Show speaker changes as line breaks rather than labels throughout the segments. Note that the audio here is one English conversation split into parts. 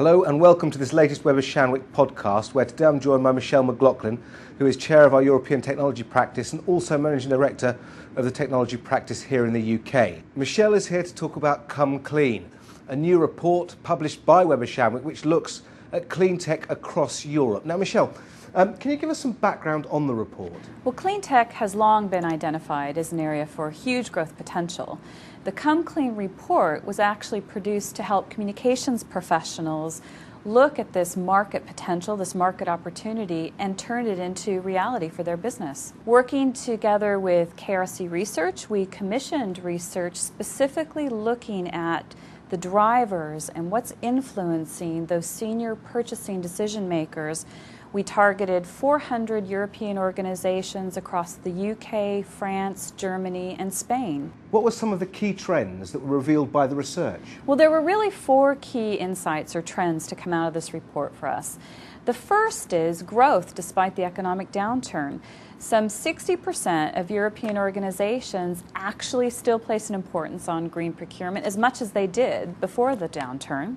Hello and welcome to this latest Weber Shandwick podcast, where today I'm joined by Michelle McGlocklin, who is Chair of our European Technology Practice and also Managing Director of the Technology Practice here in the UK. Michelle is here to talk about Come Clean, a new report published by Weber Shandwick which looks at clean tech across Europe. Now Michelle, can you give us some background on the report?
Well, clean tech has long been identified as an area for huge growth potential. The Come Clean report was actually produced to help communications professionals look at this market potential, this market opportunity, and turn it into reality for their business. Working together with KRC Research, we commissioned research specifically looking at the drivers and what's influencing those senior purchasing decision makers. We targeted 400 European organizations across the UK, France, Germany, and Spain.
What were some of the key trends that were revealed by the research?
Well, there were really four key insights or trends to come out of this report for us. The first is growth despite the economic downturn. Some 60% of European organizations actually still place an importance on green procurement as much as they did before the downturn.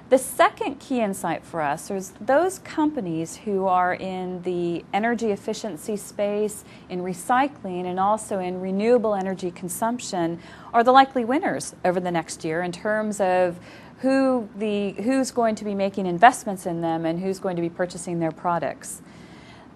The second key insight for us is those companies who are in the energy efficiency space, in recycling, and also in renewable energy consumption are the likely winners over the next year in terms of who's going to be making investments in them and who's going to be purchasing their products.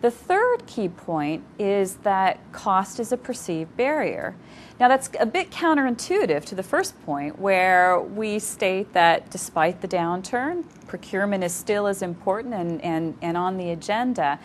The third key point is that cost is a perceived barrier. Now that's a bit counterintuitive to the first point, where we state that despite the downturn, procurement is still as important and on the agenda.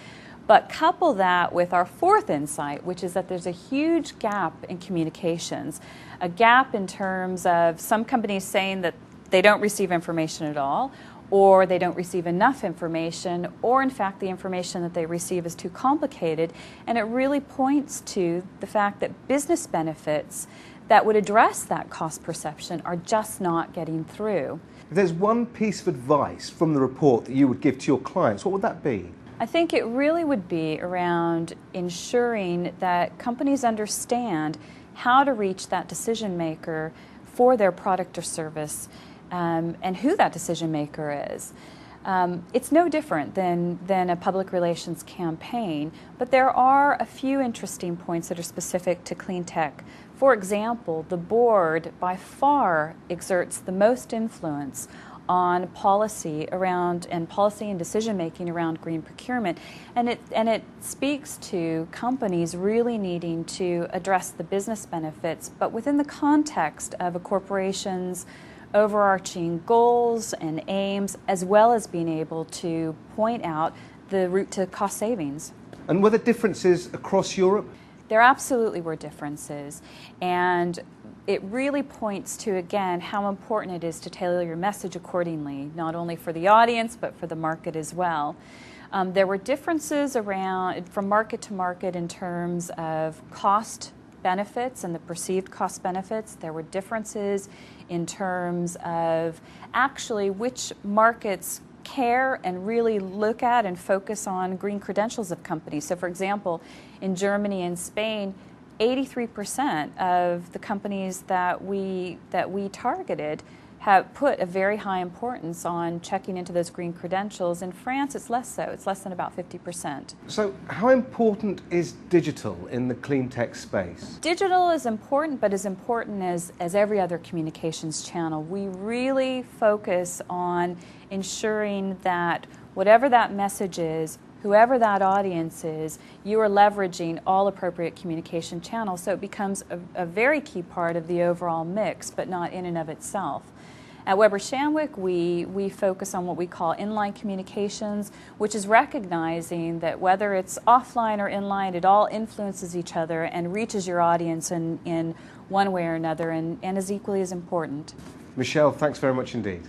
But couple that with our fourth insight, which is that there's a huge gap in communications, a gap in terms of some companies saying that they don't receive information at all, or they don't receive enough information, or in fact the information that they receive is too complicated, and it really points to the fact that business benefits that would address that cost perception are just not getting through.
If there's one piece of advice from the report that you would give to your clients, what would that be?
I think it really would be around ensuring that companies understand how to reach that decision maker for their product or service, and who that decision maker is. It's no different than a public relations campaign, but there are a few interesting points that are specific to clean tech. For example, the board by far exerts the most influence on policy and decision making around green procurement, and it speaks to companies really needing to address the business benefits, but within the context of a corporation's overarching goals and aims, as well as being able to point out the route to cost savings.
And were there differences across Europe?
There absolutely were differences, and it really points to, again, how important it is to tailor your message accordingly, not only for the audience, but for the market as well. There were differences from market to market in terms of cost benefits and the perceived cost benefits. There were differences in terms of actually which markets care and really look at and focus on green credentials of companies. So for example, in Germany and Spain, 83% of the companies that we targeted have put a very high importance on checking into those green credentials. In France, it's less so. It's less than about 50%.
So how important is digital in the clean tech space?
Digital is important, but as important as every other communications channel. We really focus on ensuring that whatever that message is, whoever that audience is, you are leveraging all appropriate communication channels, so it becomes a very key part of the overall mix, but not in and of itself. At Weber Shandwick, we focus on what we call inline communications, which is recognizing that whether it's offline or inline, it all influences each other and reaches your audience in one way or another, and is equally as important.
Michelle, thanks very much indeed.